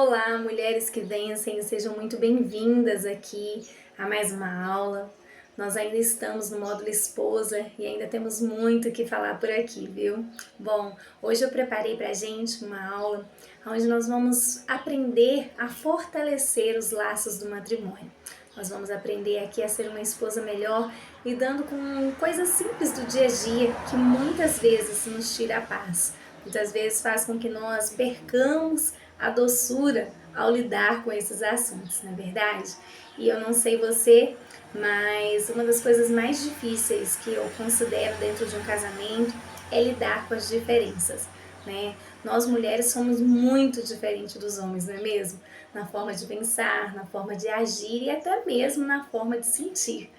Olá, mulheres que vencem, sejam muito bem-vindas aqui a mais uma aula. Nós ainda estamos no módulo esposa e ainda temos muito o que falar por aqui, viu? Bom, hoje eu preparei pra gente uma aula onde nós vamos aprender a fortalecer os laços do matrimônio. Nós vamos aprender aqui a ser uma esposa melhor, lidando com coisas simples do dia a dia que muitas vezes nos tira a paz. Muitas vezes faz com que nós percamos a doçura ao lidar com esses assuntos, não é verdade? E eu não sei você, mas uma das coisas mais difíceis que eu considero dentro de um casamento é lidar com as diferenças, né? Nós mulheres somos muito diferentes dos homens, não é mesmo? Na forma de pensar, na forma de agir e até mesmo na forma de sentir.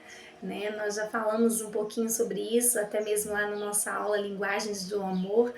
Né? Nós já falamos um pouquinho sobre isso, até mesmo lá na nossa aula Linguagens do Amor.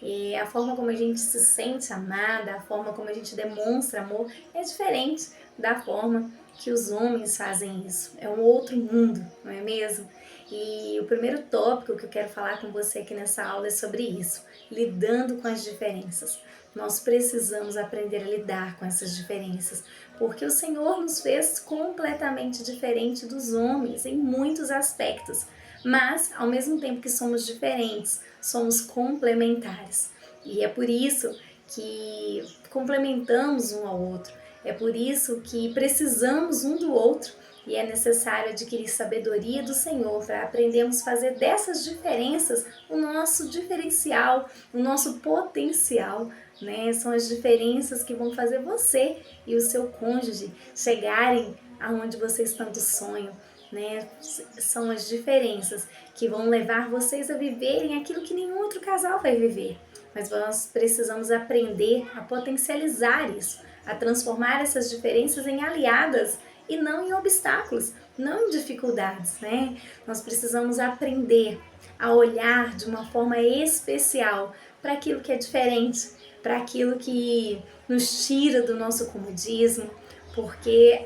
E a forma como a gente se sente amada, a forma como a gente demonstra amor é diferente da forma que os homens fazem isso. É um outro mundo, não é mesmo? E o primeiro tópico que eu quero falar com você aqui nessa aula é sobre isso, lidando com as diferenças. Nós precisamos aprender a lidar com essas diferenças, porque o Senhor nos fez completamente diferente dos homens em muitos aspectos, mas ao mesmo tempo que somos diferentes, somos complementares. E é por isso que complementamos um ao outro, é por isso que precisamos um do outro e é necessário adquirir sabedoria do Senhor para aprendermos a fazer dessas diferenças o nosso diferencial, o nosso potencial, né? São as diferenças que vão fazer você e o seu cônjuge chegarem aonde vocês tanto sonham, né? São as diferenças que vão levar vocês a viverem aquilo que nenhum outro casal vai viver. Mas nós precisamos aprender a potencializar isso, a transformar essas diferenças em aliadas e não em obstáculos, não em dificuldades, né? Nós precisamos aprender a olhar de uma forma especial para aquilo que é diferente, para aquilo que nos tira do nosso comodismo, porque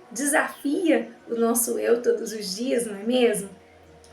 desafia o nosso eu todos os dias, não é mesmo?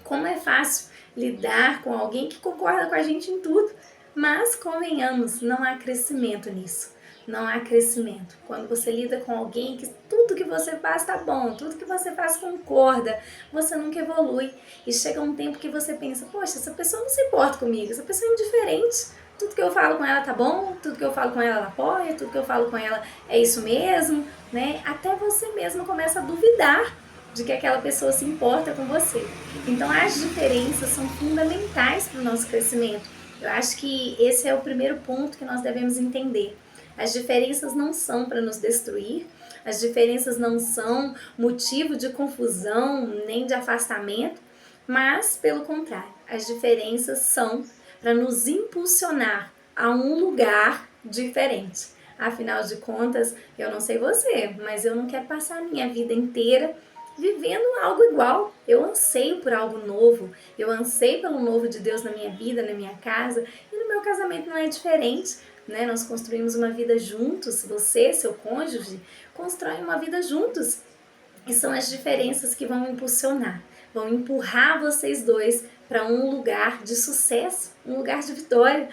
Como é fácil lidar com alguém que concorda com a gente em tudo, mas convenhamos, não há crescimento nisso. Não há crescimento. Quando você lida com alguém que tudo que você faz tá bom, tudo que você faz concorda, você nunca evolui. E chega um tempo que você pensa, poxa, essa pessoa não se importa comigo, essa pessoa é indiferente. Tudo que eu falo com ela tá bom, tudo que eu falo com ela apoia, tudo que eu falo com ela é isso mesmo, né? Até você mesmo começa a duvidar de que aquela pessoa se importa com você. Então as diferenças são fundamentais para o nosso crescimento. Eu acho que esse é o primeiro ponto que nós devemos entender. As diferenças não são para nos destruir, as diferenças não são motivo de confusão nem de afastamento, mas pelo contrário, as diferenças são para nos impulsionar a um lugar diferente. Afinal de contas, eu não sei você, mas eu não quero passar a minha vida inteira vivendo algo igual. Eu anseio por algo novo, eu anseio pelo novo de Deus na minha vida, na minha casa, e no meu casamento não é diferente, né? Nós construímos uma vida juntos, você, seu cônjuge, constroem uma vida juntos. E são as diferenças que vão impulsionar, vão empurrar vocês dois para um lugar de sucesso, um lugar de vitória.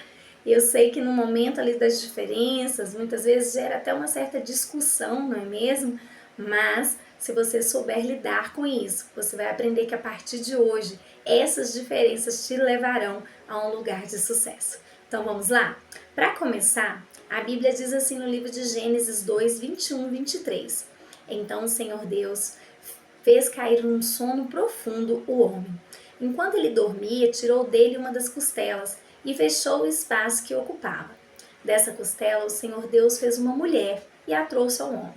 Eu sei que no momento ali das diferenças, muitas vezes gera até uma certa discussão, não é mesmo? Mas se você souber lidar com isso, você vai aprender que a partir de hoje, essas diferenças te levarão a um lugar de sucesso. Então vamos lá? Para começar, a Bíblia diz assim no livro de Gênesis 2, 21 e 23. Então o Senhor Deus fez cair num sono profundo o homem. Enquanto ele dormia, tirou dele uma das costelas e fechou o espaço que ocupava. Dessa costela, o Senhor Deus fez uma mulher e a trouxe ao homem.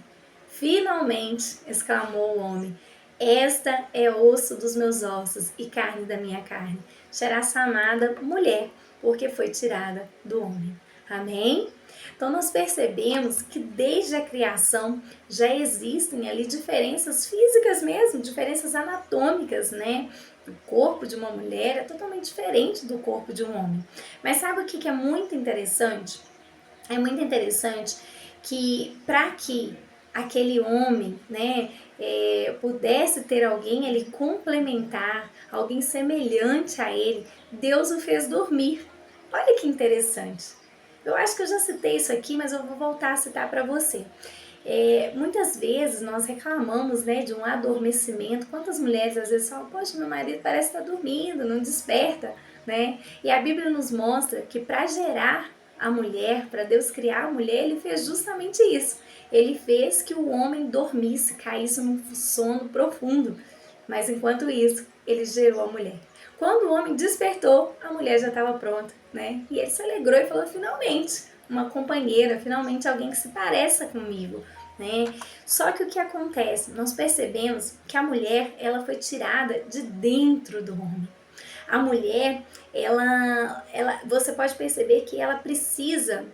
Finalmente, exclamou o homem, esta é osso dos meus ossos e carne da minha carne. Será chamada mulher, porque foi tirada do homem. Amém? Então nós percebemos que desde a criação já existem ali diferenças físicas mesmo, diferenças anatômicas, né? O corpo de uma mulher é totalmente diferente do corpo de um homem. Mas sabe o que é muito interessante? É muito interessante que para que aquele homem, né, pudesse ter alguém ali complementar, alguém semelhante a ele, Deus o fez dormir. Olha que interessante. Eu acho que eu já citei isso aqui, mas eu vou voltar a citar para você. Muitas vezes nós reclamamos, né, de um adormecimento. Quantas mulheres às vezes falam, poxa, meu marido parece estar dormindo, não desperta, né? E a Bíblia nos mostra que para gerar a mulher, para Deus criar a mulher, ele fez justamente isso. Ele fez que o homem dormisse, caísse num sono profundo. Mas enquanto isso, ele gerou a mulher. Quando o homem despertou, a mulher já estava pronta, né? E ele se alegrou e falou, finalmente, uma companheira, finalmente alguém que se pareça comigo, né? Só que o que acontece? Nós percebemos que a mulher, ela foi tirada de dentro do homem. A mulher, você pode perceber que ela precisa,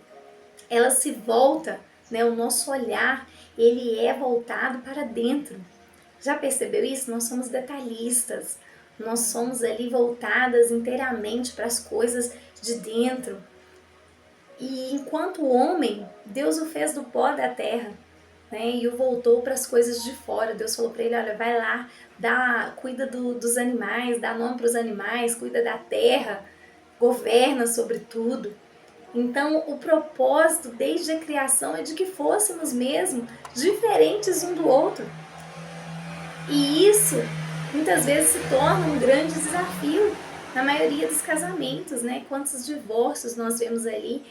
ela se volta, né? O nosso olhar, ele é voltado para dentro. Já percebeu isso? Nós somos detalhistas. Nós somos ali voltadas inteiramente para as coisas de dentro. E enquanto homem, Deus o fez do pó da terra, né? E o voltou para as coisas de fora. Deus falou para ele, olha, vai lá, cuida dos animais, dá nome para os animais, cuida da terra, governa sobre tudo. Então, o propósito desde a criação é de que fôssemos mesmo diferentes um do outro. E isso muitas vezes se torna um grande desafio na maioria dos casamentos, né? Quantos divórcios nós vemos ali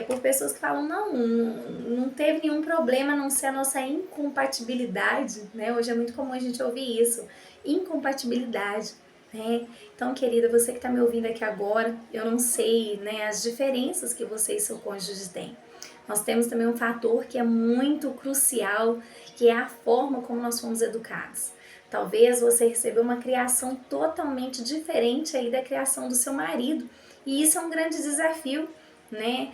por pessoas que falam, não teve nenhum problema a não ser a nossa incompatibilidade, né? Hoje é muito comum a gente ouvir isso, incompatibilidade, né? Então, querida, você que está me ouvindo aqui agora, eu não sei, né, as diferenças que você e seu cônjuge têm. Nós temos também um fator que é muito crucial, que é a forma como nós fomos educados. Talvez você recebeu uma criação totalmente diferente aí da criação do seu marido, e isso é um grande desafio, né?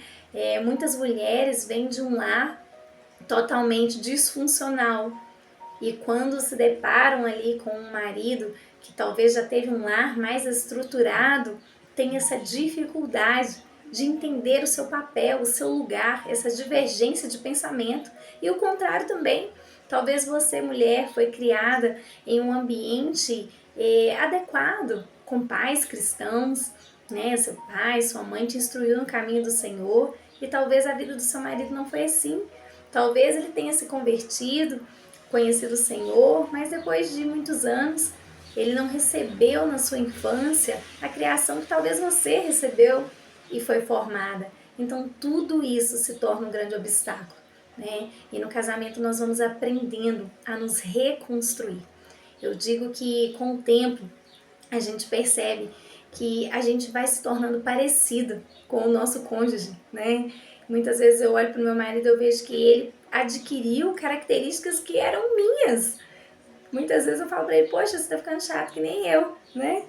Muitas mulheres vêm de um lar totalmente disfuncional, e quando se deparam ali com um marido que talvez já teve um lar mais estruturado, tem essa dificuldade de entender o seu papel, o seu lugar, essa divergência de pensamento. E o contrário também, talvez você, mulher, foi criada em um ambiente adequado, com pais cristãos, né? Seu pai, sua mãe te instruiu no caminho do Senhor, e talvez a vida do seu marido não foi assim. Talvez ele tenha se convertido, conhecido o Senhor, mas depois de muitos anos, ele não recebeu na sua infância a criação que talvez você recebeu e foi formada. Então tudo isso se torna um grande obstáculo, né? E no casamento nós vamos aprendendo a nos reconstruir. Eu digo que com o tempo a gente percebe que a gente vai se tornando parecida com o nosso cônjuge, né? Muitas vezes eu olho para o meu marido e eu vejo que ele adquiriu características que eram minhas. Muitas vezes eu falo para ele, poxa, você tá ficando chato que nem eu, né?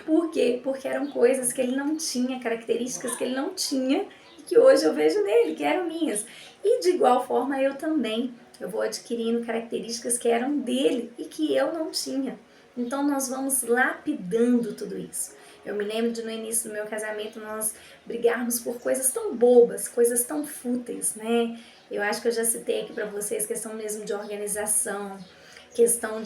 Por quê? Porque eram coisas que ele não tinha, características que ele não tinha e que hoje eu vejo nele, que eram minhas. E de igual forma eu também. Eu vou adquirindo características que eram dele e que eu não tinha. Então nós vamos lapidando tudo isso. Eu me lembro de no início do meu casamento nós brigarmos por coisas tão bobas, coisas tão fúteis, né? Eu acho que eu já citei aqui para vocês questão mesmo de organização, questão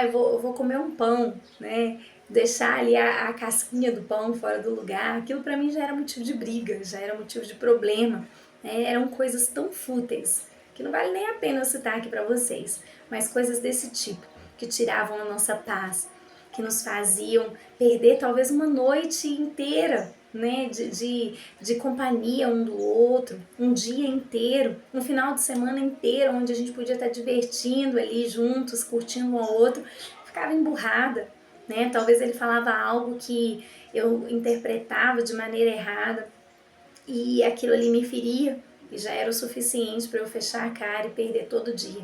eu vou comer um pão, né? Deixar ali a casquinha do pão fora do lugar, aquilo para mim já era motivo de briga, já era motivo de problema, né? Eram coisas tão fúteis que não vale nem a pena eu citar aqui para vocês, mas coisas desse tipo que tiravam a nossa paz, que nos faziam perder talvez uma noite inteira, né, de companhia um do outro, um dia inteiro, um final de semana inteiro, onde a gente podia estar divertindo ali juntos, curtindo um ao outro, ficava emburrada, né? Talvez ele falava algo que eu interpretava de maneira errada e aquilo ali me feria e já era o suficiente para eu fechar a cara e perder todo o dia.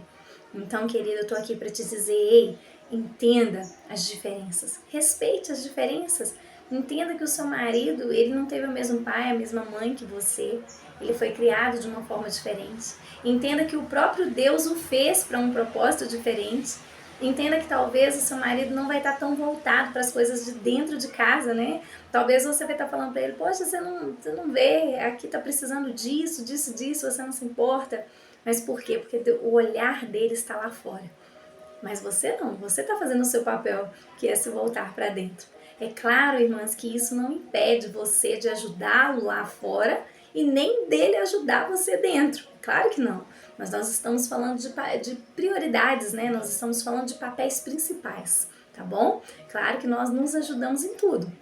Então, querida, eu tô aqui para te dizer, ei, entenda as diferenças, respeite as diferenças, entenda que o seu marido, ele não teve o mesmo pai, a mesma mãe que você, ele foi criado de uma forma diferente. Entenda que o próprio Deus o fez para um propósito diferente. Entenda que talvez o seu marido não vai estar tão voltado para as coisas de dentro de casa, né? Talvez você vai estar falando para ele, poxa, você não vê, aqui está precisando disso, disso, disso, você não se importa. Mas por quê? Porque o olhar dele está lá fora. Mas você não, você está fazendo o seu papel, que é se voltar para dentro. É claro, irmãs, que isso não impede você de ajudá-lo lá fora e nem dele ajudar você dentro. Claro que não. Mas nós estamos falando de prioridades, né? Nós estamos falando de papéis principais, tá bom? Claro que nós nos ajudamos em tudo.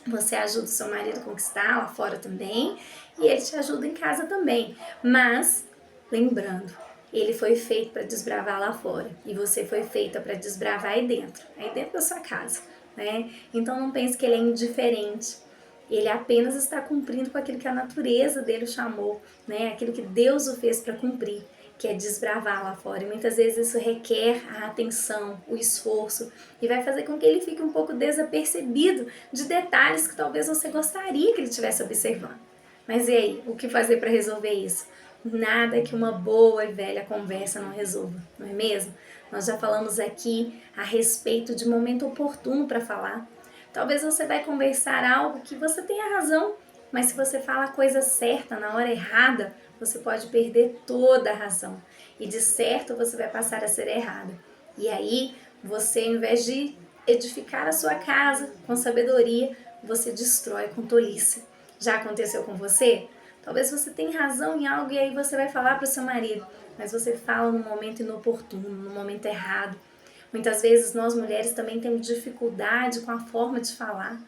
Você ajuda o seu marido a conquistar lá fora também e ele te ajuda em casa também. Mas, lembrando, ele foi feito para desbravar lá fora e você foi feita para desbravar aí dentro da sua casa, né? Então não pense que ele é indiferente. Ele apenas está cumprindo com aquilo que a natureza dele chamou, né? Aquilo que Deus o fez para cumprir, que é desbravar lá fora. E muitas vezes isso requer a atenção, o esforço e vai fazer com que ele fique um pouco desapercebido de detalhes que talvez você gostaria que ele estivesse observando. Mas e aí, o que fazer para resolver isso? Nada que uma boa e velha conversa não resolva, não é mesmo? Nós já falamos aqui a respeito de momento oportuno para falar. Talvez você vai conversar algo que você tenha razão, mas se você fala a coisa certa na hora errada, você pode perder toda a razão. E de certo você vai passar a ser errada. E aí, você, ao invés de edificar a sua casa com sabedoria, você destrói com tolice. Já aconteceu com você? Talvez você tenha razão em algo e aí você vai falar para o seu marido, mas você fala no momento inoportuno, no momento errado. Muitas vezes nós mulheres também temos dificuldade com a forma de falar.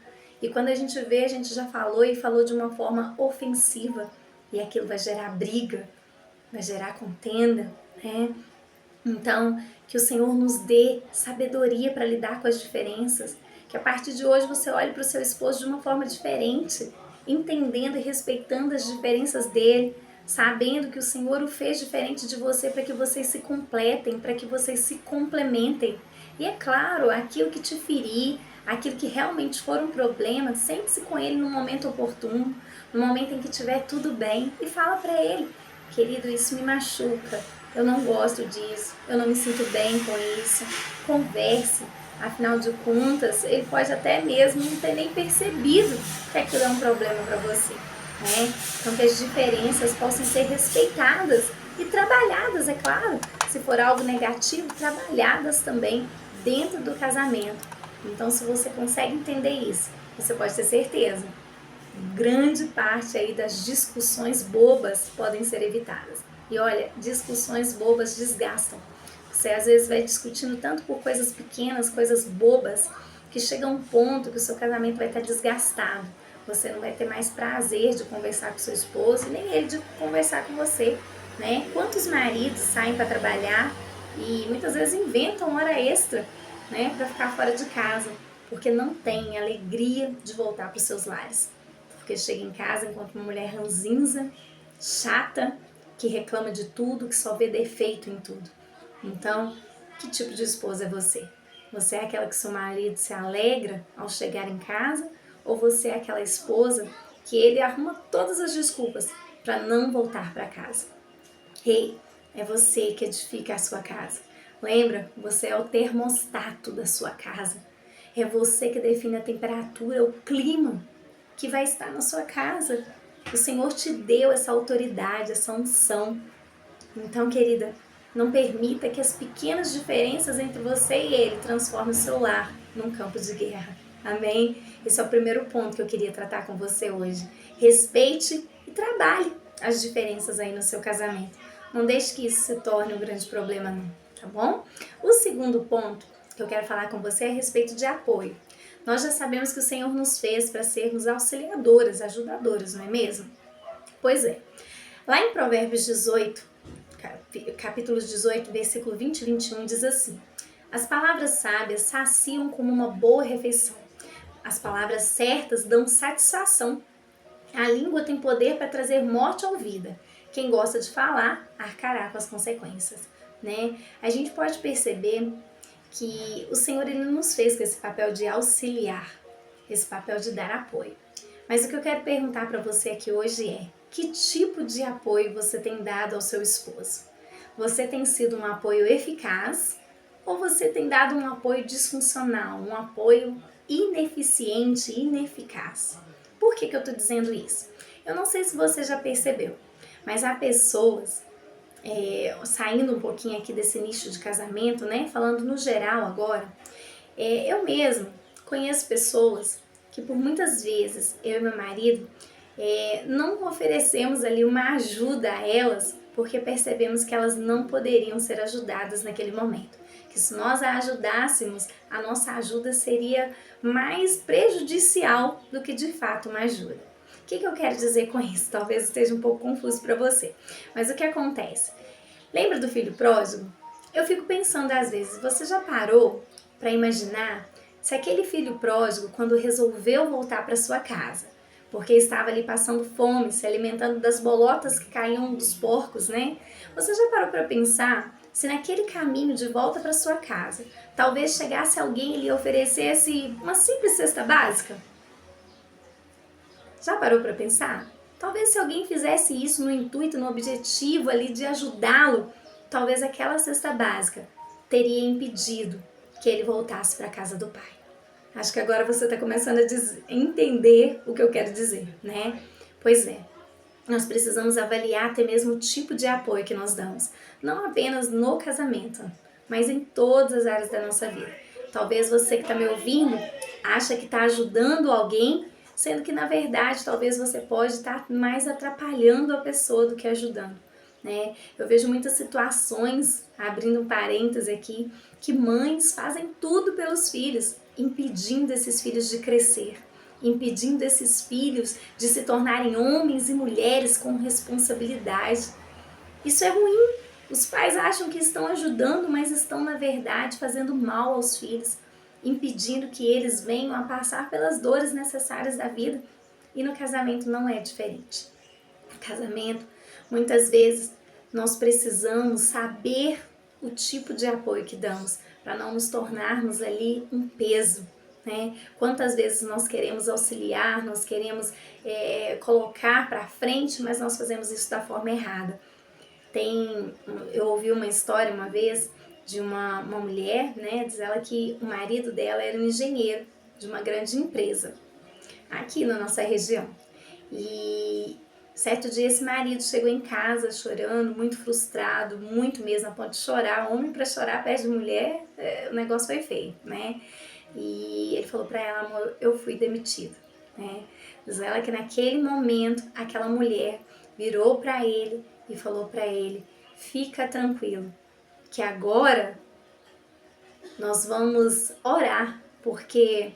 E quando a gente vê, a gente já falou e falou de uma forma ofensiva. E aquilo vai gerar briga, vai gerar contenda, né? Então, que o Senhor nos dê sabedoria para lidar com as diferenças. Que a partir de hoje você olhe para o seu esposo de uma forma diferente, entendendo e respeitando as diferenças dele, sabendo que o Senhor o fez diferente de você para que vocês se completem, para que vocês se complementem. E é claro, aquilo que te ferir, aquilo que realmente for um problema, sente-se com ele no momento oportuno, no momento em que tiver tudo bem e fala para ele: querido, isso me machuca, eu não gosto disso, eu não me sinto bem com isso. Converse, afinal de contas, ele pode até mesmo não ter nem percebido que aquilo é um problema para você, né? Então que as diferenças possam ser respeitadas e trabalhadas, é claro. Se for algo negativo, trabalhadas também dentro do casamento. Então, se você consegue entender isso, você pode ter certeza, grande parte aí das discussões bobas podem ser evitadas. E olha, discussões bobas desgastam. Você às vezes vai discutindo tanto por coisas pequenas, coisas bobas, que chega um ponto que o seu casamento vai estar desgastado. Você não vai ter mais prazer de conversar com seu esposo, nem ele de conversar com você, né? Quantos maridos saem para trabalhar e muitas vezes inventam hora extra, né, para ficar fora de casa, porque não tem alegria de voltar para os seus lares. Porque chega em casa enquanto uma mulher ranzinza, chata, que reclama de tudo, que só vê defeito em tudo. Então, que tipo de esposa é você? Você é aquela que seu marido se alegra ao chegar em casa? Ou você é aquela esposa que ele arruma todas as desculpas para não voltar para casa? Ei, é você que edifica a sua casa. Lembra? Você é o termostato da sua casa. É você que define a temperatura, o clima que vai estar na sua casa. O Senhor te deu essa autoridade, essa unção. Então, querida, não permita que as pequenas diferenças entre você e ele transformem o seu lar num campo de guerra. Amém? Esse é o primeiro ponto que eu queria tratar com você hoje. Respeite e trabalhe as diferenças aí no seu casamento. Não deixe que isso se torne um grande problema, não, tá bom? O segundo ponto que eu quero falar com você é a respeito de apoio. Nós já sabemos que o Senhor nos fez para sermos auxiliadoras, ajudadoras, não é mesmo? Pois é. Lá em Provérbios 18, capítulo 18, versículo 20 e 21, diz assim: as palavras sábias saciam como uma boa refeição. As palavras certas dão satisfação. A língua tem poder para trazer morte ou vida. Quem gosta de falar, arcará com as consequências, né? A gente pode perceber que o Senhor ele nos fez com esse papel de auxiliar, esse papel de dar apoio. Mas o que eu quero perguntar para você aqui hoje é: que tipo de apoio você tem dado ao seu esposo? Você tem sido um apoio eficaz ou você tem dado um apoio disfuncional, um apoio ineficiente, ineficaz? Por que eu estou dizendo isso? Eu não sei se você já percebeu, mas há pessoas, saindo um pouquinho aqui desse nicho de casamento, né? Falando no geral agora, eu mesma conheço pessoas que por muitas vezes, eu e meu marido, não oferecemos ali uma ajuda a elas porque percebemos que elas não poderiam ser ajudadas naquele momento. Que se nós a ajudássemos, a nossa ajuda seria mais prejudicial do que de fato uma ajuda. O que eu quero dizer com isso? Talvez esteja um pouco confuso para você. Mas o que acontece? Lembra do filho pródigo? Eu fico pensando às vezes, você já parou para imaginar se aquele filho pródigo, quando resolveu voltar para sua casa, porque estava ali passando fome, se alimentando das bolotas que caíam dos porcos, né? Você já parou para pensar se naquele caminho de volta para sua casa, talvez chegasse alguém e lhe oferecesse uma simples cesta básica? Já parou para pensar? Talvez se alguém fizesse isso no intuito, no objetivo ali de ajudá-lo, talvez aquela cesta básica teria impedido que ele voltasse para a casa do pai. Acho que agora você está começando a entender o que eu quero dizer, né? Pois é, nós precisamos avaliar até mesmo o tipo de apoio que nós damos, não apenas no casamento, mas em todas as áreas da nossa vida. Talvez você que está me ouvindo acha que está ajudando alguém, sendo que na verdade talvez você pode estar mais atrapalhando a pessoa do que ajudando. Né? Eu vejo muitas situações, abrindo um parêntese aqui, que mães fazem tudo pelos filhos, impedindo esses filhos de crescer, impedindo esses filhos de se tornarem homens e mulheres com responsabilidade. Isso é ruim. Os pais acham que estão ajudando, mas estão, na verdade, fazendo mal aos filhos, impedindo que eles venham a passar pelas dores necessárias da vida. E no casamento não é diferente. No casamento, muitas vezes, nós precisamos saber o tipo de apoio que damos, para não nos tornarmos ali um peso, né? Quantas vezes nós queremos auxiliar, nós queremos colocar para frente, mas nós fazemos isso da forma errada. Eu ouvi uma história uma vez de uma mulher, né? Diz ela que o marido dela era um engenheiro de uma grande empresa aqui na nossa região. E certo dia esse marido chegou em casa chorando, muito frustrado, muito mesmo, a ponto de chorar. Homem para chorar perto de mulher, o negócio foi feio, né? E ele falou para ela, amor, eu fui demitido, né? Diz ela que naquele momento, aquela mulher virou para ele e falou para ele, fica tranquilo, que agora nós vamos orar, porque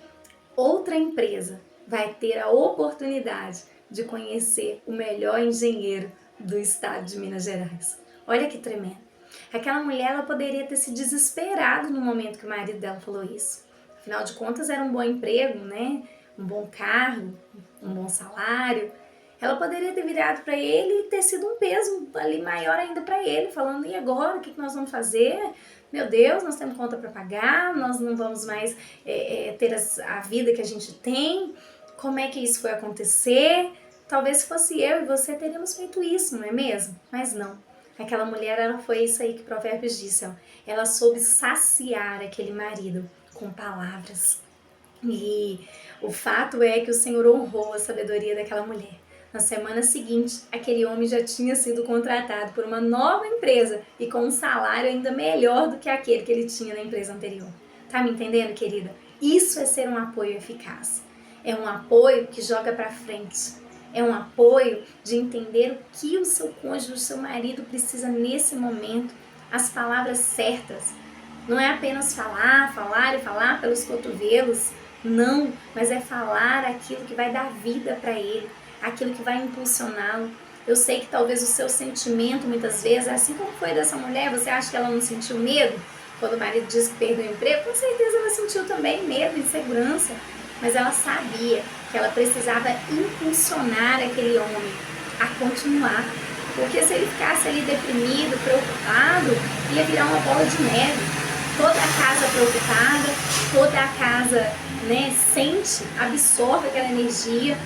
outra empresa vai ter a oportunidade de conhecer o melhor engenheiro do estado de Minas Gerais. Olha que tremendo. Aquela mulher, ela poderia ter se desesperado no momento que o marido dela falou isso. Afinal de contas, era um bom emprego, né? Um bom cargo, um bom salário. Ela poderia ter virado para ele e ter sido um peso ali maior ainda para ele, falando, e agora, o que nós vamos fazer? Meu Deus, nós temos conta para pagar, nós não vamos mais ter a vida que a gente tem. Como é que isso foi acontecer? Talvez se fosse eu e você teríamos feito isso, não é mesmo? Mas não. Aquela mulher, ela foi isso aí que Provérbios disse, ó. Ela soube saciar aquele marido com palavras. E o fato é que o Senhor honrou a sabedoria daquela mulher. Na semana seguinte, aquele homem já tinha sido contratado por uma nova empresa e com um salário ainda melhor do que aquele que ele tinha na empresa anterior. Tá me entendendo, querida? Isso é ser um apoio eficaz. É um apoio que joga para frente. É um apoio de entender o que o seu cônjuge, o seu marido precisa nesse momento. As palavras certas. Não é apenas falar e falar pelos cotovelos. Não, mas é falar aquilo que vai dar vida para ele, aquilo que vai impulsioná-lo. Eu sei que talvez o seu sentimento muitas vezes, assim como foi dessa mulher, você acha que ela não sentiu medo? Quando o marido disse que perdeu o emprego, com certeza ela sentiu também medo, insegurança. Mas ela sabia que ela precisava impulsionar aquele homem a continuar. Porque se ele ficasse ali deprimido, preocupado, ia virar uma bola de neve. Toda a casa preocupada, toda a casa, né, sente, absorve aquela energia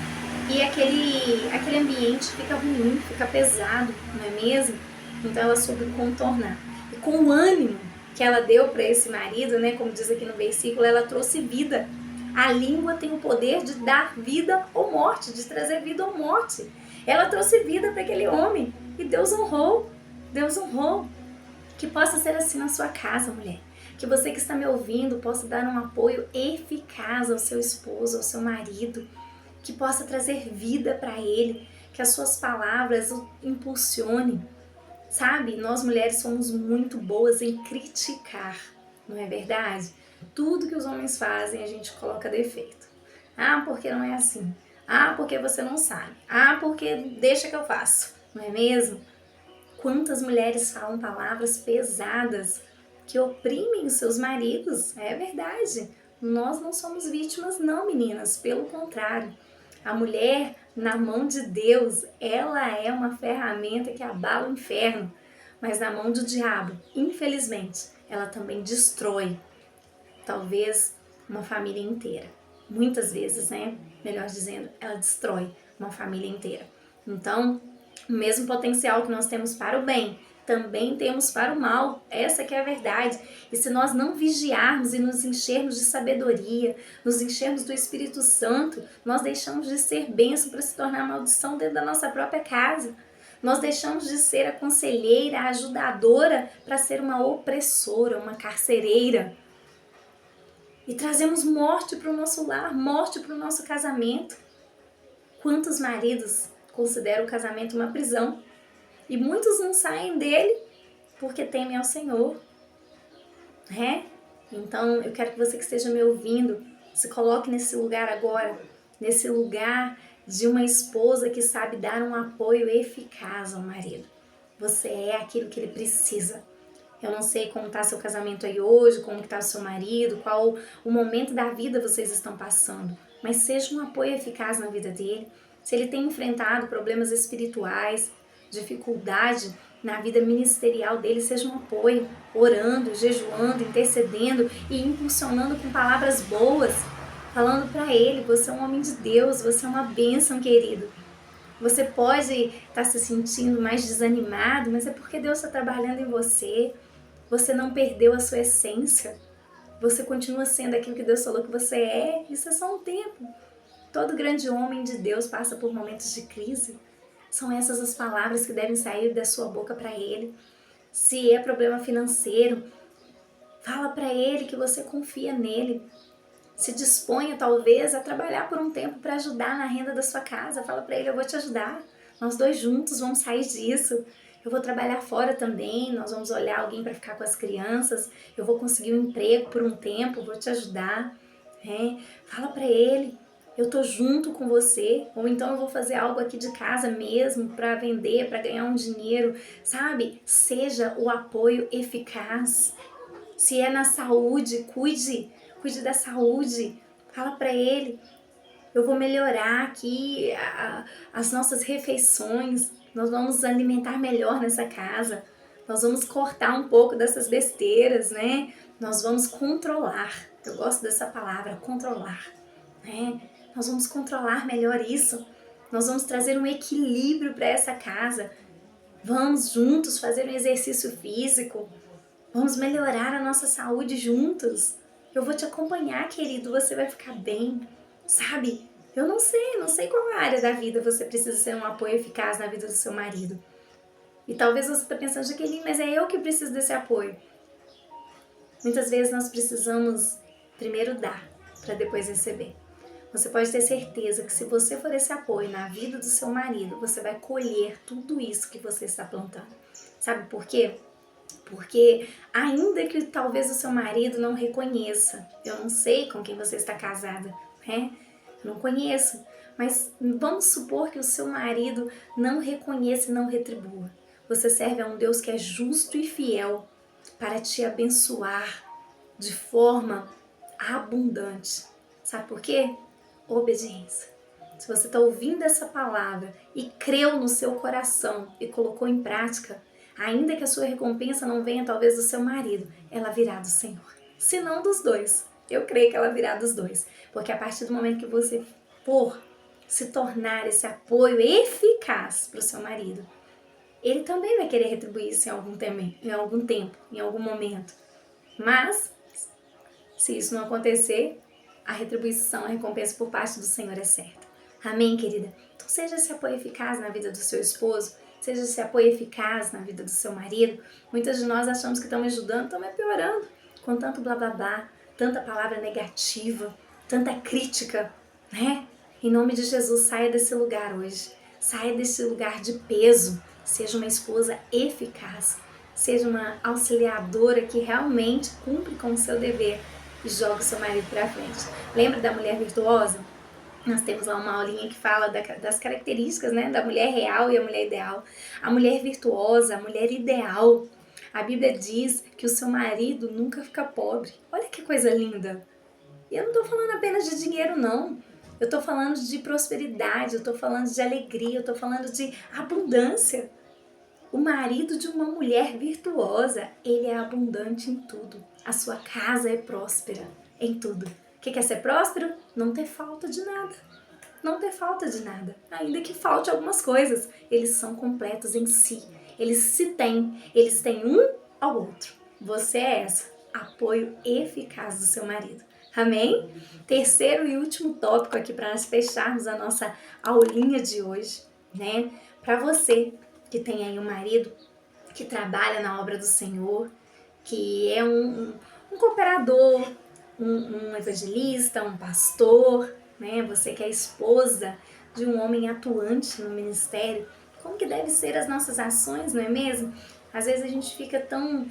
e aquele ambiente fica ruim, fica pesado, não é mesmo? Então ela soube contornar. E com o ânimo que ela deu para esse marido, né, como diz aqui no versículo, ela trouxe vida. A língua tem o poder de dar vida ou morte, de trazer vida ou morte. Ela trouxe vida para aquele homem e Deus honrou. Deus honrou. Que possa ser assim na sua casa, mulher. Que você que está me ouvindo possa dar um apoio eficaz ao seu esposo, ao seu marido, que possa trazer vida para ele, que as suas palavras o impulsionem. Sabe, nós mulheres somos muito boas em criticar, não é verdade? Tudo que os homens fazem a gente coloca defeito. Ah, porque não é assim. Ah, porque você não sabe. Ah, porque deixa que eu faço, não é mesmo? Quantas mulheres falam palavras pesadas que oprimem os seus maridos? É verdade. Nós não somos vítimas não, meninas, pelo contrário. A mulher, na mão de Deus, ela é uma ferramenta que abala o inferno. Mas na mão do diabo, infelizmente, ela também destrói, talvez, uma família inteira. Muitas vezes, né? Melhor dizendo, ela destrói uma família inteira. Então, o mesmo potencial que nós temos para o bem, também temos para o mal. Essa que é a verdade. E se nós não vigiarmos e nos enchermos de sabedoria, nos enchermos do Espírito Santo, nós deixamos de ser bênção para se tornar maldição dentro da nossa própria casa. Nós deixamos de ser a conselheira, a ajudadora, para ser uma opressora, uma carcereira. E trazemos morte para o nosso lar, morte para o nosso casamento. Quantos maridos consideram o casamento uma prisão? E muitos não saem dele porque temem ao Senhor. Né? Então eu quero que você que esteja me ouvindo se coloque nesse lugar agora, nesse lugar de uma esposa que sabe dar um apoio eficaz ao marido. Você é aquilo que ele precisa. Eu não sei como está seu casamento aí hoje, como está o seu marido, qual o momento da vida vocês estão passando, mas seja um apoio eficaz na vida dele. Se ele tem enfrentado problemas espirituais, dificuldade na vida ministerial dele, seja um apoio, orando, jejuando, intercedendo e impulsionando com palavras boas, falando para ele, você é um homem de Deus, você é uma bênção, querido. Você pode estar se sentindo mais desanimado, mas é porque Deus está trabalhando em você. Você não perdeu a sua essência. Você continua sendo aquilo que Deus falou que você é. Isso é só um tempo. Todo grande homem de Deus passa por momentos de crise. São essas as palavras que devem sair da sua boca para ele. Se é problema financeiro, fala para ele que você confia nele. Se disponha talvez a trabalhar por um tempo para ajudar na renda da sua casa. Fala para ele, eu vou te ajudar. Nós dois juntos vamos sair disso. Eu vou trabalhar fora também, nós vamos olhar alguém para ficar com as crianças. Eu vou conseguir um emprego por um tempo, vou te ajudar. Fala para ele, eu tô junto com você. Ou então eu vou fazer algo aqui de casa mesmo para vender, para ganhar um dinheiro. Sabe? Seja o apoio eficaz. Se é na saúde, cuide da saúde. Fala para ele, eu vou melhorar aqui as nossas refeições. Nós vamos nos alimentar melhor nessa casa. Nós vamos cortar um pouco dessas besteiras, né? Nós vamos controlar. Eu gosto dessa palavra, controlar, né? Nós vamos controlar melhor isso. Nós vamos trazer um equilíbrio para essa casa. Vamos juntos fazer um exercício físico. Vamos melhorar a nossa saúde juntos. Eu vou te acompanhar, querido. Você vai ficar bem, sabe? Eu não sei qual área da vida você precisa ser um apoio eficaz na vida do seu marido. E talvez você está pensando, Jaqueline, mas é eu que preciso desse apoio. Muitas vezes nós precisamos primeiro dar, para depois receber. Você pode ter certeza que se você for esse apoio na vida do seu marido, você vai colher tudo isso que você está plantando. Sabe por quê? Porque ainda que talvez o seu marido não reconheça, eu não sei com quem você está casada, né? Não conheço, mas vamos supor que o seu marido não reconheça e não retribua. Você serve a um Deus que é justo e fiel para te abençoar de forma abundante. Sabe por quê? Obediência. Se você está ouvindo essa palavra e creu no seu coração e colocou em prática, ainda que a sua recompensa não venha talvez do seu marido, ela virá do Senhor. Se não dos dois. Eu creio que ela virá dos dois. Porque a partir do momento que você for se tornar esse apoio eficaz para o seu marido, ele também vai querer retribuir isso em algum tempo, em algum momento. Mas, se isso não acontecer, a retribuição, a recompensa por parte do Senhor é certa. Amém, querida? Então seja esse apoio eficaz na vida do seu esposo, seja esse apoio eficaz na vida do seu marido. Muitas de nós achamos que estamos ajudando, estamos piorando. com tanto blá blá blá, tanta palavra negativa, tanta crítica, né? Em nome de Jesus, saia desse lugar hoje. Saia desse lugar de peso. Seja uma esposa eficaz. Seja uma auxiliadora que realmente cumpre com o seu dever e joga o seu marido para frente. Lembra da mulher virtuosa? Nós temos lá uma aulinha que fala das características, né, da mulher real e a mulher ideal. A mulher virtuosa, a mulher ideal. A Bíblia diz que o seu marido nunca fica pobre. Olha que coisa linda. E eu não estou falando apenas de dinheiro, não. Eu estou falando de prosperidade, eu estou falando de alegria, eu estou falando de abundância. O marido de uma mulher virtuosa, ele é abundante em tudo. A sua casa é próspera em tudo. O que é ser próspero? Não ter falta de nada. Não ter falta de nada. Ainda que falte algumas coisas, eles são completos em si. Eles se têm, eles têm um ao outro. Você é essa, apoio eficaz do seu marido. Amém? Terceiro e último tópico aqui para nós fecharmos a nossa aulinha de hoje, né? Para você que tem aí um marido que trabalha na obra do Senhor, que é um cooperador, um evangelista, um pastor, né? Você que é esposa de um homem atuante no ministério, como que devem ser as nossas ações, não é mesmo? Às vezes a gente fica tão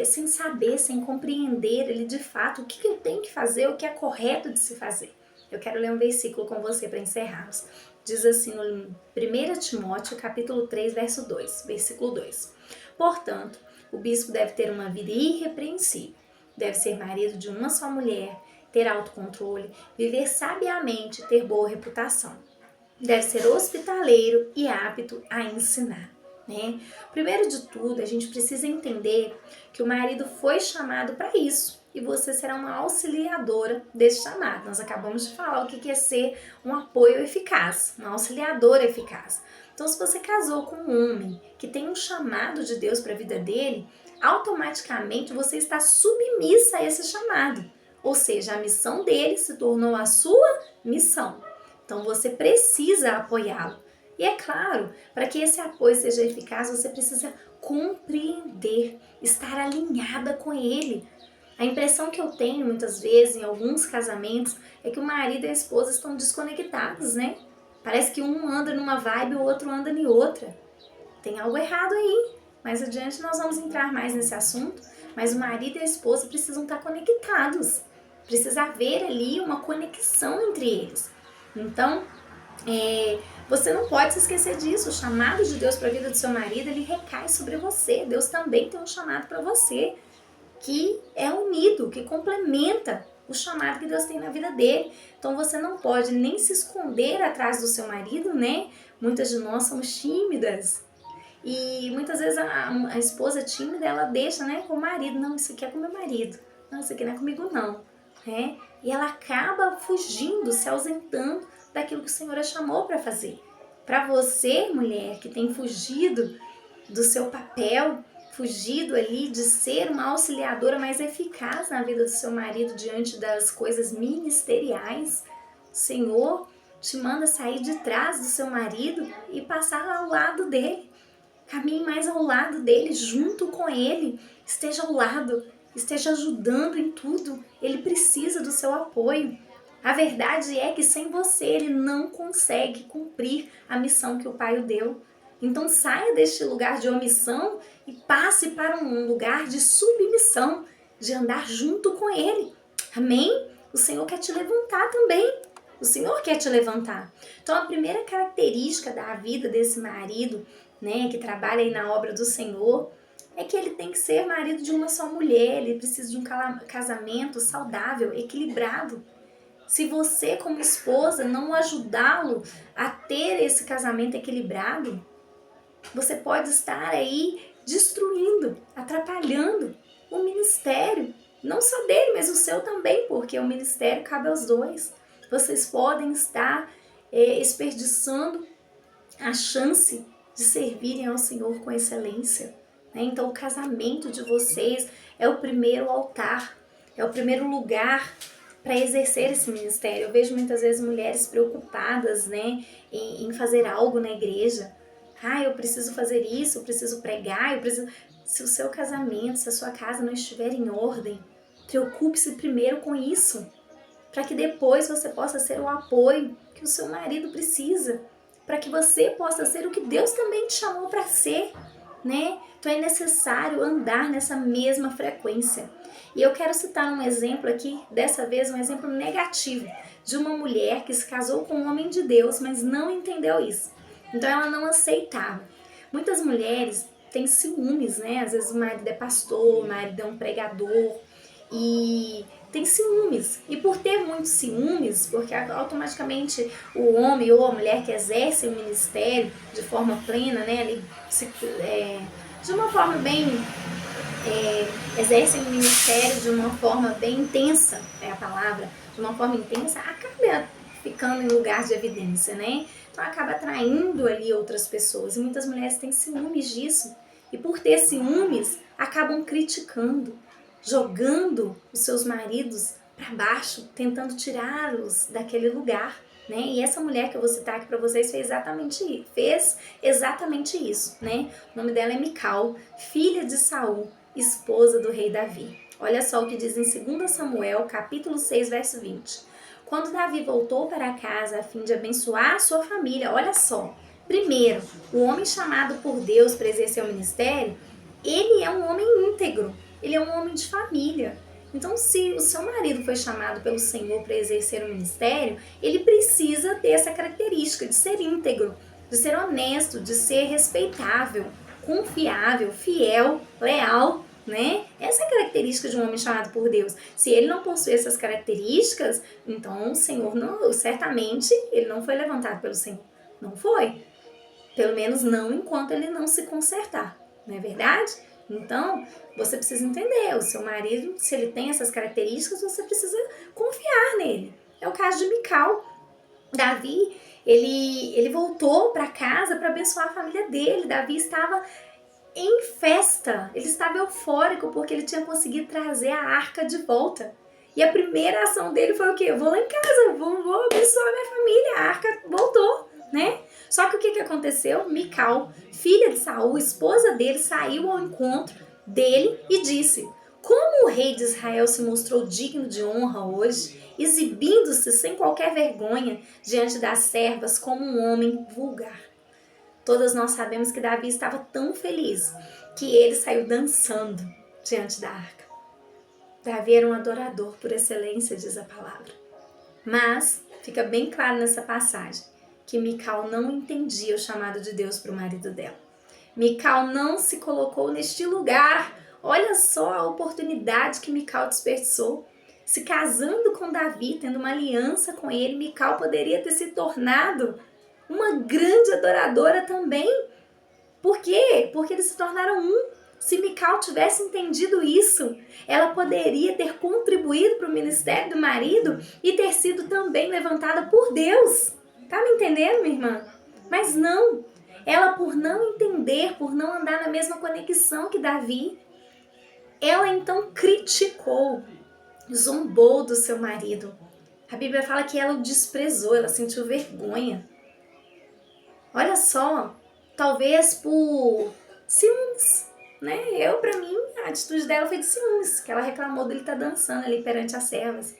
sem saber, sem compreender ele de fato o que eu tenho que fazer, o que é correto de se fazer. Eu quero ler um versículo com você para encerrarmos. Diz assim no 1 Timóteo, capítulo 3, verso 2, versículo 2. Portanto, o bispo deve ter uma vida irrepreensível, deve ser marido de uma só mulher, ter autocontrole, viver sabiamente e ter boa reputação. Deve ser hospitaleiro e apto a ensinar. Né? Primeiro de tudo, a gente precisa entender que o marido foi chamado para isso e você será uma auxiliadora desse chamado. Nós acabamos de falar o que é ser um apoio eficaz, uma auxiliadora eficaz. Então, se você casou com um homem que tem um chamado de Deus para a vida dele, automaticamente você está submissa a esse chamado. Ou seja, a missão dele se tornou a sua missão. Então, você precisa apoiá-lo. E é claro, para que esse apoio seja eficaz, você precisa compreender, estar alinhada com ele. A impressão que eu tenho muitas vezes em alguns casamentos é que o marido e a esposa estão desconectados, né? Parece que um anda numa vibe e o outro anda em outra. Tem algo errado aí. Mais adiante nós vamos entrar mais nesse assunto, mas o marido e a esposa precisam estar conectados. Precisa haver ali uma conexão entre eles. Então, você não pode se esquecer disso. O chamado de Deus para a vida do seu marido, ele recai sobre você. Deus também tem um chamado para você, que é unido, que complementa o chamado que Deus tem na vida dele. Então você não pode nem se esconder atrás do seu marido, né? Muitas de nós somos tímidas. E muitas vezes a esposa tímida, ela deixa, né, com o marido. Não, isso aqui é com meu marido. Não, isso aqui não é comigo não. Né? E ela acaba fugindo, se ausentando daquilo que o Senhor a chamou para fazer. Para você, mulher, que tem fugido do seu papel, fugido ali de ser uma auxiliadora mais eficaz na vida do seu marido diante das coisas ministeriais, o Senhor te manda sair de trás do seu marido e passar ao lado dele. Caminhe mais ao lado dele, junto com ele. Esteja ao lado, esteja ajudando em tudo. Ele precisa do seu apoio. A verdade é que sem você ele não consegue cumprir a missão que o Pai o deu. Então saia deste lugar de omissão e passe para um lugar de submissão, de andar junto com ele. Amém? O Senhor quer te levantar também. O Senhor quer te levantar. Então a primeira característica da vida desse marido, né, que trabalha aí na obra do Senhor, é que ele tem que ser marido de uma só mulher. Ele precisa de um casamento saudável, equilibrado. Se você, como esposa, não ajudá-lo a ter esse casamento equilibrado, você pode estar aí destruindo, atrapalhando o ministério, não só dele, mas o seu também, porque o ministério cabe aos dois. Vocês podem estar desperdiçando a chance de servirem ao Senhor com excelência. Né? Então, o casamento de vocês é o primeiro altar, é o primeiro lugar para exercer esse ministério. Eu vejo muitas vezes mulheres preocupadas, né, em fazer algo na igreja. Eu preciso fazer isso, eu preciso pregar, eu preciso... Se o seu casamento, se a sua casa não estiver em ordem, Preocupe-se primeiro com isso, para que depois você possa ser o apoio que o seu marido precisa, para que você possa ser o que Deus também te chamou para ser, né? Então é necessário andar nessa mesma frequência. E eu quero citar um exemplo aqui, dessa vez um exemplo negativo, de uma mulher que se casou com um homem de Deus, mas não entendeu isso. Então ela não aceitava. Muitas mulheres têm ciúmes, né? Às vezes o marido é pastor, o marido é um pregador e tem ciúmes. E por ter muitos ciúmes, porque automaticamente o homem ou a mulher que exerce o ministério de forma plena, né? Ele de uma forma bem exercem o ministério de uma forma bem intensa, é a palavra, de uma forma intensa, acaba ficando em lugar de evidência, né? Então acaba atraindo ali outras pessoas. E muitas mulheres têm ciúmes disso. E por ter ciúmes, acabam criticando, jogando os seus maridos para baixo, tentando tirá-los daquele lugar. Né? E essa mulher que eu vou citar aqui para vocês fez exatamente isso. Né? O nome dela é Mical, filha de Saul, esposa do rei Davi. Olha só o que diz em 2 Samuel, capítulo 6, verso 20. Quando Davi voltou para casa a fim de abençoar a sua família, olha só. Primeiro, o homem chamado por Deus para exercer o ministério, ele é um homem íntegro, ele é um homem de família. Então, se o seu marido foi chamado pelo Senhor para exercer o ministério, ele precisa ter essa característica de ser íntegro, de ser honesto, de ser respeitável, confiável, fiel, leal, né? Essa é a característica de um homem chamado por Deus. Se ele não possui essas características, então o Senhor certamente ele não foi levantado pelo Senhor. Não foi. Pelo menos não enquanto ele não se consertar. Não é verdade? Então, você precisa entender, o seu marido, se ele tem essas características, você precisa confiar nele. É o caso de Mical. Davi, ele voltou para casa para abençoar a família dele. Davi estava em festa, ele estava eufórico porque ele tinha conseguido trazer a arca de volta. E a primeira ação dele foi o quê? Eu vou lá em casa, vou abençoar minha família, a arca voltou, né? Só que o que aconteceu? Mical, filha de Saul, esposa dele, saiu ao encontro dele e disse: como o rei de Israel se mostrou digno de honra hoje, exibindo-se sem qualquer vergonha diante das servas como um homem vulgar. Todas nós sabemos que Davi estava tão feliz que ele saiu dançando diante da arca. Davi era um adorador por excelência, diz a palavra. Mas fica bem claro nessa passagem que Mical não entendia o chamado de Deus para o marido dela. Mical não se colocou neste lugar. Olha só a oportunidade que Mical desperdiçou. Se casando com Davi, tendo uma aliança com ele, Mical poderia ter se tornado uma grande adoradora também. Por quê? Porque eles se tornaram um. Se Mical tivesse entendido isso, ela poderia ter contribuído para o ministério do marido e ter sido também levantada por Deus. Tá me entendendo, minha irmã? Mas não. Ela, por não entender, por não andar na mesma conexão que Davi, ela então criticou, zombou do seu marido. A Bíblia fala que ela o desprezou, ela sentiu vergonha. Olha só, talvez por ciúmes, né? Pra mim, a atitude dela foi de ciúmes, que ela reclamou dele estar dançando ali perante as servas.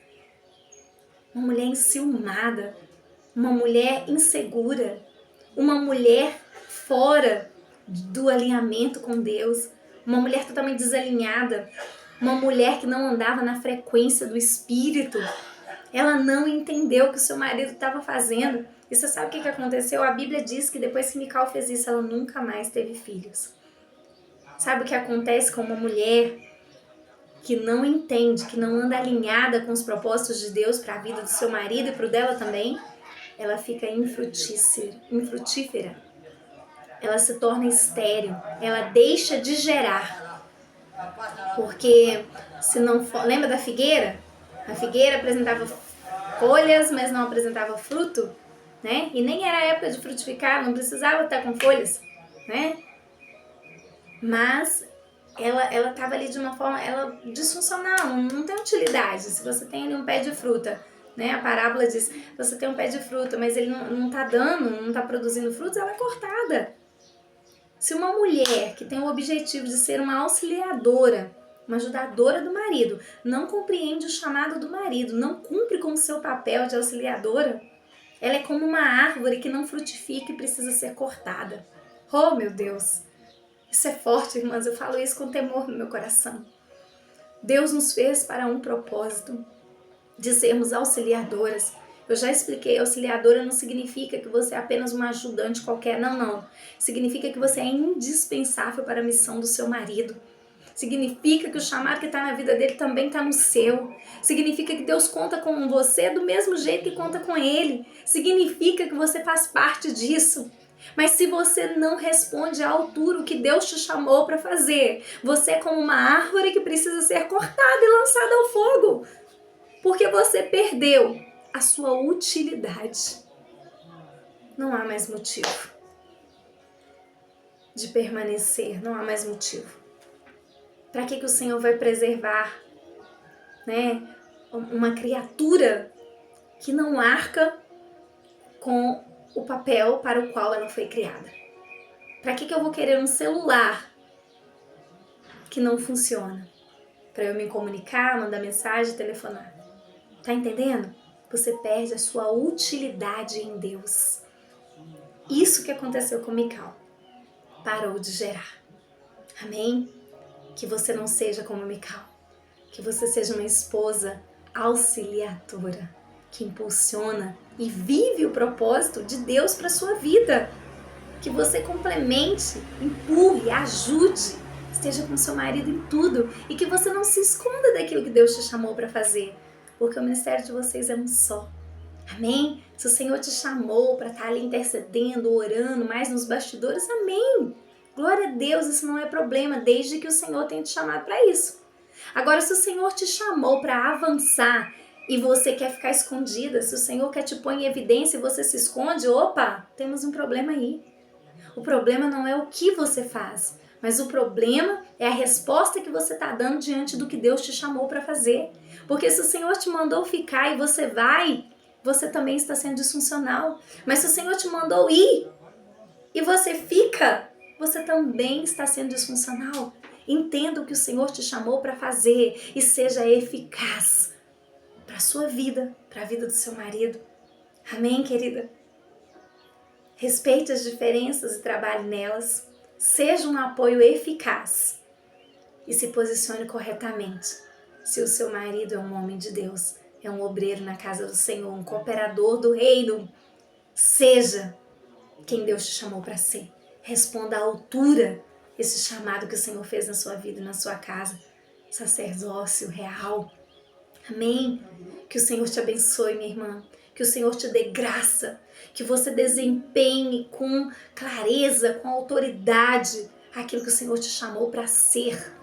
Uma mulher enciumada, uma mulher insegura, uma mulher fora do alinhamento com Deus, uma mulher totalmente desalinhada, uma mulher que não andava na frequência do Espírito. Ela não entendeu o que o seu marido estava fazendo. E você sabe o que aconteceu? A Bíblia diz que depois que Mical fez isso, ela nunca mais teve filhos. Sabe o que acontece com uma mulher que não entende, que não anda alinhada com os propósitos de Deus para a vida do seu marido e para o dela também? Ela fica infrutífera. Ela se torna estéril. Ela deixa de gerar. Porque se não for... Lembra da figueira? A figueira apresentava folhas, mas não apresentava fruto, né? E nem era época de frutificar, não precisava estar com folhas, né? Mas ela estava ali de uma forma disfuncional, não tem utilidade. Se você tem ali um pé de fruta, né? A parábola diz, você tem um pé de fruta, mas ele não está dando, não está produzindo frutos, ela é cortada. Se uma mulher que tem o objetivo de ser uma auxiliadora uma ajudadora do marido, não compreende o chamado do marido, não cumpre com o seu papel de auxiliadora, ela é como uma árvore que não frutifica e precisa ser cortada. Oh, meu Deus! Isso é forte, irmãs, eu falo isso com temor no meu coração. Deus nos fez para um propósito, de sermos auxiliadoras. Eu já expliquei, auxiliadora não significa que você é apenas uma ajudante qualquer, não. Significa que você é indispensável para a missão do seu marido. Significa que o chamado que está na vida dele também está no seu. Significa que Deus conta com você do mesmo jeito que conta com ele. Significa que você faz parte disso. Mas se você não responde à altura o que Deus te chamou para fazer, você é como uma árvore que precisa ser cortada e lançada ao fogo. Porque você perdeu a sua utilidade. Não há mais motivo de permanecer, não há mais motivo. Para que o Senhor vai preservar, né, uma criatura que não arca com o papel para o qual ela foi criada? Para que eu vou querer um celular que não funciona? Para eu me comunicar, mandar mensagem, telefonar. Tá entendendo? Você perde a sua utilidade em Deus. Isso que aconteceu com Mical. Parou de gerar. Amém? Que você não seja como Mical. Que você seja uma esposa auxiliadora, que impulsiona e vive o propósito de Deus para sua vida. Que você complemente, empurre, ajude, esteja com seu marido em tudo e que você não se esconda daquilo que Deus te chamou para fazer, porque o ministério de vocês é um só. Amém? Se o Senhor te chamou para estar ali intercedendo, orando, mais nos bastidores, amém. Glória a Deus, isso não é problema, desde que o Senhor tenha te chamado para isso. Agora, se o Senhor te chamou para avançar e você quer ficar escondida, se o Senhor quer te pôr em evidência e você se esconde, opa, temos um problema aí. O problema não é o que você faz, mas o problema é a resposta que você está dando diante do que Deus te chamou para fazer. Porque se o Senhor te mandou ficar e você vai, você também está sendo disfuncional. Mas se o Senhor te mandou ir e você fica, você também está sendo disfuncional. Entenda o que o Senhor te chamou para fazer e seja eficaz para a sua vida, para a vida do seu marido. Amém, querida? Respeite as diferenças e trabalhe nelas. Seja um apoio eficaz e se posicione corretamente. Se o seu marido é um homem de Deus, é um obreiro na casa do Senhor, um cooperador do reino, seja quem Deus te chamou para ser. Responda à altura esse chamado que o Senhor fez na sua vida e na sua casa. Sacerdócio real. Amém? Que o Senhor te abençoe, minha irmã. Que o Senhor te dê graça. Que você desempenhe com clareza, com autoridade, aquilo que o Senhor te chamou para ser.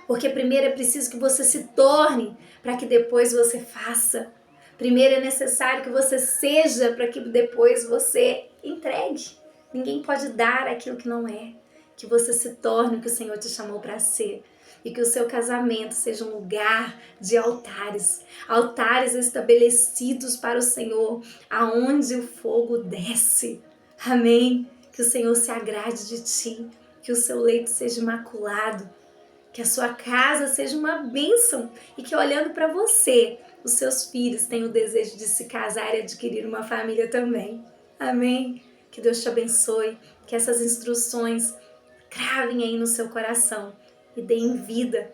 Porque primeiro é preciso que você se torne para que depois você faça. Primeiro é necessário que você seja para que depois você entregue. Ninguém pode dar aquilo que não é. Que você se torne o que o Senhor te chamou para ser. E que o seu casamento seja um lugar de altares. Altares estabelecidos para o Senhor, aonde o fogo desce. Amém? Que o Senhor se agrade de ti. Que o seu leito seja imaculado. Que a sua casa seja uma bênção. E que olhando para você, os seus filhos tenham o desejo de se casar e adquirir uma família também. Amém? Que Deus te abençoe. Que essas instruções cravem aí no seu coração e deem vida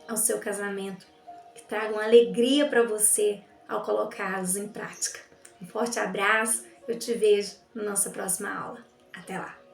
ao seu casamento, que tragam alegria para você ao colocá-los em prática. Um forte abraço, eu te vejo na nossa próxima aula. Até lá!